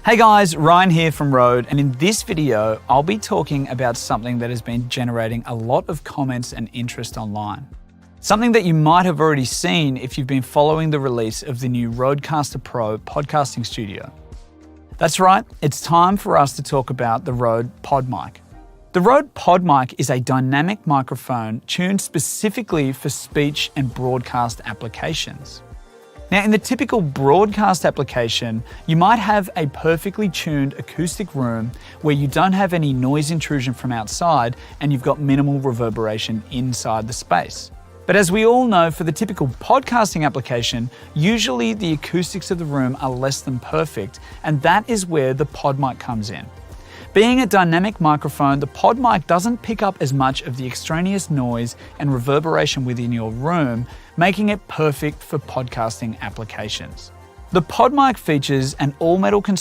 Hey guys, Ryan here from Rode, and in this video, I'll be talking about something that has been generating a lot of comments and interest online. Something that you might have already seen if you've been following the release of the new Rodecaster Pro podcasting studio. That's right, it's time for us to talk about the Rode PodMic. The Rode PodMic is a dynamic microphone tuned specifically for speech and broadcast applications. Now, in the typical broadcast application, you might have a perfectly tuned acoustic room where you don't have any noise intrusion from outside and you've got minimal reverberation inside the space. But as we all know, for the typical podcasting application, usually the acoustics of the room are less than perfect, and that is where the PodMic comes in. Being a dynamic microphone, the PodMic doesn't pick up as much of the extraneous noise and reverberation within your room, making it perfect for podcasting applications. The PodMic features an all-metal construction